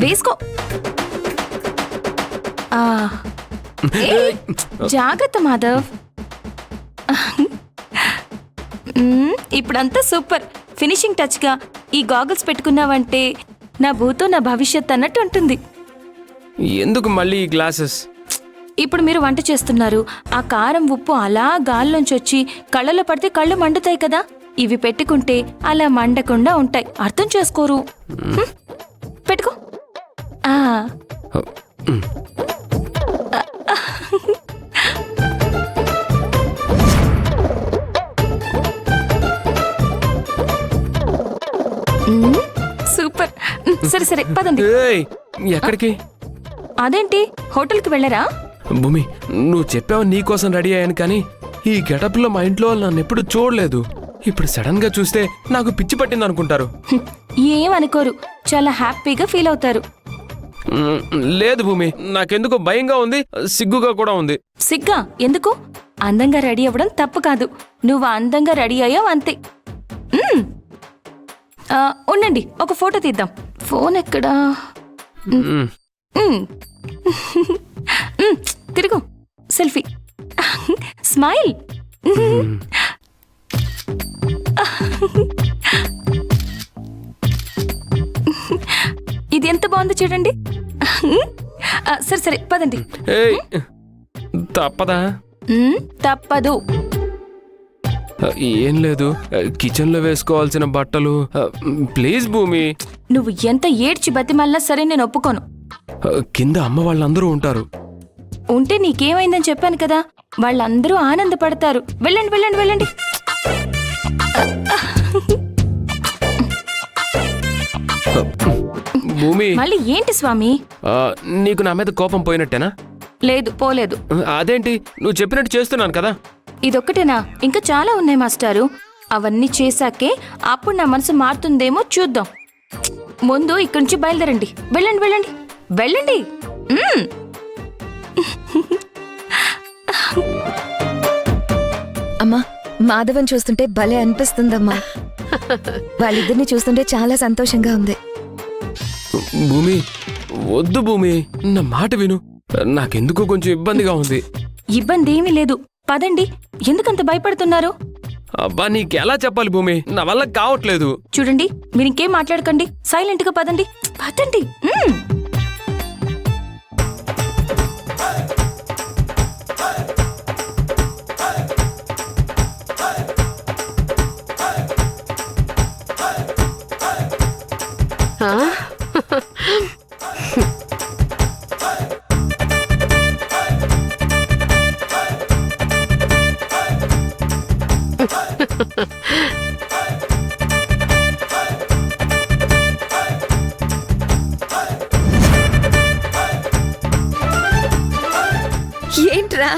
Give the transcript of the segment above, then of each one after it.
వేసుకో. జాగ్రత్త మాధవ్. ఇప్పుడంతా సూపర్. ఫినిషింగ్ టచ్ గా ఈ గాగుల్స్ పెట్టుకున్నావంటే నా భూతో నా భవిష్యత్ అన్నట్టు ఉంటుంది. ఎందుకు మళ్ళీ ఈ గ్లాసెస్? ఇప్పుడు మీరు వంట చేస్తున్నారు. ఆ కారం ఉప్పు అలా గాల్లోంచి వచ్చి కళ్ళలో పడితే కళ్ళు మండుతాయి కదా. ఇవి పెట్టుకుంటే అలా మండకుండా ఉంటాయి. అర్థం చేసుకోరు. పెట్టుకో. సూపర్. సరే సరే పదండి. ఎక్కడికి? అదేంటి హోటల్కి వెళ్ళరా? భూమి, నువ్వు చెప్పావు నీకోసం రెడీ అయ్యాను, కానీ ఈ గెటప్ లో మా ఇంట్లో వాళ్ళు నన్ను ఎప్పుడు చూడలేదు. ఇప్పుడు సడన్ గా చూస్తే నాకు పిచ్చి పట్టింది అనుకుంటారు. ఏమనుకోరు, చాలా హ్యాపీగా ఫీల్ అవుతారు. లేదు భూమి, నాకెందుకో భయంగా ఉంది, సిగ్గుగా కూడా ఉంది. సిగ్గా ఎందుకు? అందంగా రెడీ అవ్వడం తప్పు కాదు. నువ్వు అందంగా రెడీ అయ్యావు అంతే. ఉండండి, ఒక ఫోటో తీద్దాం. ఫోన్ ఎక్కడా? తిరుగు. సెల్ఫీ. స్మైల్. ఇది ఎంత బాగుందో చూడండి. సరే సరే పదండి. తప్పదా? తప్పదు. ఏం లేదు, కిచెన్ లో వేసుకోవాల్సిన బట్టలు. ప్లీజ్ భూమి. నువ్వు ఎంత ఏడ్చి బతిమల్లా సరే నేను ఒప్పుకోను. కింద అమ్మ వాళ్ళందరూ ఉంటారు. ఉంటే నీకేమైందని చెప్పాను కదా. వాళ్ళందరూ ఆనందపడతారు. వెళ్ళండి వెళ్ళండి వెళ్ళండి. భూమి, మళ్ళీ ఏంటి స్వామి? నీకు నా మీద కోపం పోయినట్టేనా? లేదు, పోలేదు. అదేంటి, నువ్వు చెప్పినట్టు చేస్తున్నాను కదా. ఇదొక్కటేనా? ఇంకా చాలా ఉన్నాయి మాస్టారు. అవన్నీ చేశాకే అప్పుడు నా మనసు మారుతుందేమో చూద్దాం. ముందు ఇక్కడి నుంచి బయలుదేరండి. వెళ్ళండి వెళ్ళండి వెళ్ళండి. అమ్మా, మాధవన్ చూస్తుంటే భలే అనిపిస్తుందమ్మా. వాళ్ళిద్దరిని చూస్తుంటే చాలా సంతోషంగా ఉంది. భూమి, వద్దు భూమి, నా మాట విను. నాకెందుకో కొంచెం ఇబ్బందిగా ఉంది. ఇబ్బంది ఏమీ లేదు, పదండి. ఎందుకంత భయపడుతున్నారు? అబ్బా, నీకెలా చెప్పాలి భూమి, నా వల్ల కావట్లేదు. చూడండి, మీరు ఇంకేం మాట్లాడకండి. సైలెంట్ గా పదండి. పదండి. ఏంట్రా,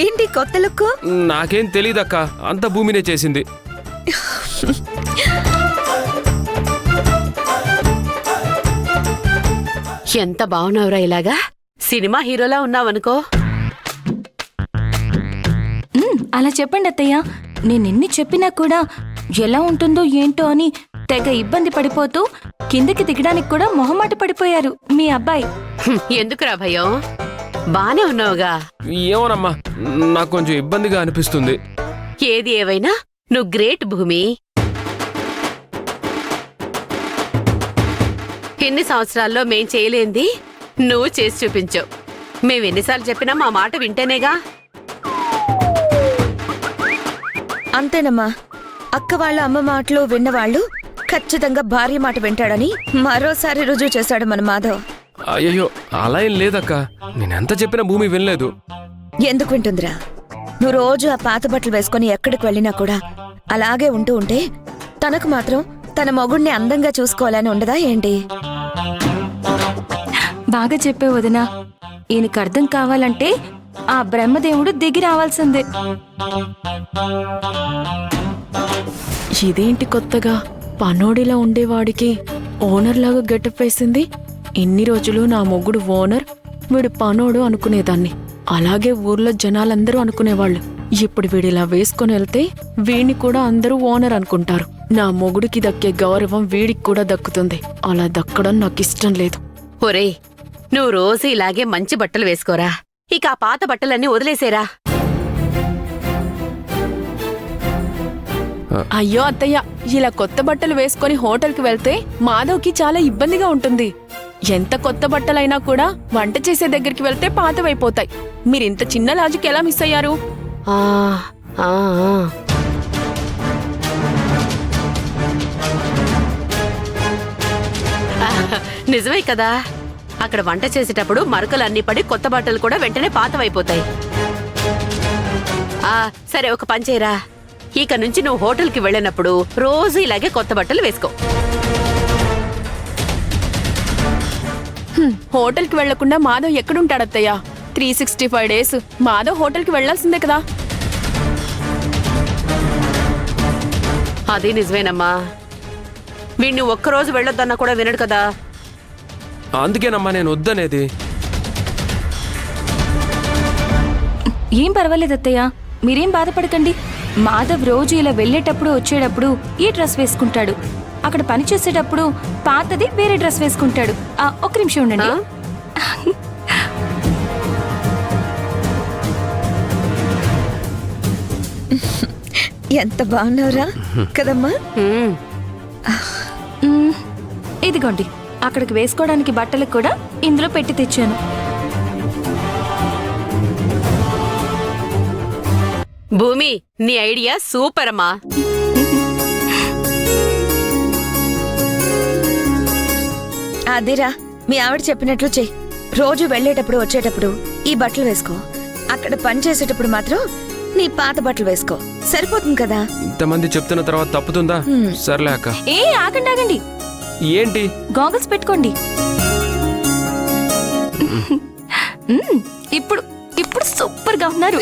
ఏంటి కొత్త లుక్కు? నాకేం తెలీదక్క, అంత భూమినే చేసింది. ఎంత బాగున్నావురా, ఇలాగా సినిమా హీరోలా ఉన్నావనుకో. అలా చెప్పండి అత్తయ్య. నేనెన్ని చెప్పినా కూడా ఎలా ఉంటుందో ఏంటో అని తెగ ఇబ్బంది పడిపోతూ కిందకి దిగడానికి కూడా మొహమాట పడిపోయారు మీ అబ్బాయి. ఎందుకురా భయం? బానే ఉన్నావుగా. ఏమోనమ్మా, నాకు కొంచెం ఇబ్బందిగా అనిపిస్తుంది. ఏది ఏవైనా నువ్వు గ్రేట్ భూమి. ఎన్ని సంవత్సరాల్లో మేం చేయలేంది నువ్వు చేసి చూపించావు. మేమెన్నిసార్లు చెప్పినా మా మాట వింటేనేగా. అంతేనమ్మా, అక్క వాళ్ళ అమ్మ మాటలు విన్నవాళ్ళు ఖచ్చితంగా భార్య మాట వింటాడని మరోసారి రుజువు చేశాడు మన మాధవ్. అయ్యో, అలా ఏం లేదక్క, నేనెంత చెప్పినా భూమి వినలేదు. ఎందుకు వింటుందిరా? నువ్వు రోజు ఆ పాత బట్టలు వేసుకుని ఎక్కడికి వెళ్ళినా కూడా అలాగే ఉంటూ ఉంటే తనకు మాత్రం తన మొగుడిని అందంగా చూసుకోవాలని ఉండదా ఏంటి? బాగా చెప్పే వదినా. ఈయనకు అర్థం కావాలంటే ఆ బ్రహ్మదేవుడు దిగి రావాల్సిందే. ఇదేంటి కొత్తగా పనోడిలా ఉండేవాడికి ఓనర్ లాగా గెటప్ వేసింది? ఇన్ని రోజులు నా మొగుడు ఓనర్, వీడు పనోడు అనుకునేదాన్ని. అలాగే ఊర్లో జనాలందరూ అనుకునేవాళ్ళు. ఇప్పుడు వీడిలా వేసుకుని వెళ్తే వీడిని కూడా అందరూ ఓనర్ అనుకుంటారు. నా మొగుడికి దక్కే గౌరవం వీడికి కూడా దక్కుతుంది. అలా దక్కడం నాకు ఇష్టం లేదు. ఒరేయ్, నువ్వు రోజు ఇలాగే మంచి బట్టలు వేసుకోరా. ఇక ఆ పాత బట్టలన్నీ వదిలేసేరా. అయ్యో అత్తయ్య, ఇలా కొత్త బట్టలు వేసుకొని హోటల్కి వెళ్తే మాధవ్కి చాలా ఇబ్బందిగా ఉంటుంది. ఎంత కొత్త బట్టలైనా కూడా వంట చేసే దగ్గరికి వెళ్తే పాతవైపోతాయి. మీరింత చిన్న లాజిక్ ఎలా మిస్ అయ్యారు? ఆ, ఆ, ఆ. నిజమే కదా, అక్కడ వంట చేసేటప్పుడు మరకలు అన్ని పడి కొత్త బట్టలు కూడా వెంటనే పాతవైపోతాయి. సరే, ఒక పని చేయరా. ఇక నుంచి నువ్వు హోటల్కి వెళ్ళినప్పుడు రోజు ఇలాగే కొత్త బట్టలు వేసుకో. హోటల్కి వెళ్లకుండా మాధవ్ ఎక్కడుంటాడత్తయ్య? 365 డేస్ మాధవ్ హోటల్కి వెళ్లాల్సిందే కదా. అది నిజమేనమ్మా. వీణ్ణి ఒక్కరోజు వెళ్ళొద్దన్నా కూడా వినడు కదా. అందుకేనమ్మా నేను వద్దనేది. ఏం పర్వాలేదు అత్తయ్య, మీరేం బాధపడకండి. మాధవ్ రోజు ఇలా వెళ్ళేటప్పుడు వచ్చేటప్పుడు ఈ డ్రెస్ వేసుకుంటాడు. అక్కడ పని చేసేటప్పుడు పాతది వేరే డ్రెస్ వేసుకుంటాడు. ఒక్క నిమిషం ఉండండి. ఎంత బాగున్నావురా కదమ్మా. ఇదిగోండి, అక్కడికి వేసుకోవడానికి బట్టలు కూడా ఇందులో పెట్టి తెచ్చాను. భూమి, నీ ఐడియా సూపర్ అమ్మా. అదేరా, మీ ఆవిడ చెప్పినట్లు చెయ్యి. రోజు వెళ్ళేటప్పుడు వచ్చేటప్పుడు ఈ బట్టలు వేసుకో. అక్కడ పని చేసేటప్పుడు మాత్రం నీ పాత బట్టలు వేసుకో. సరిపోతుంది కదా. ఇంతమంది చెప్తున్న తర్వాత తప్పుతుందా? సర్లే అక్క. ఆగండి ఆగండి, ఏంటి? గాగల్స్ పెట్టుకోండి. ఇప్పుడు ఇప్పుడు సూపర్ గా ఉన్నారు.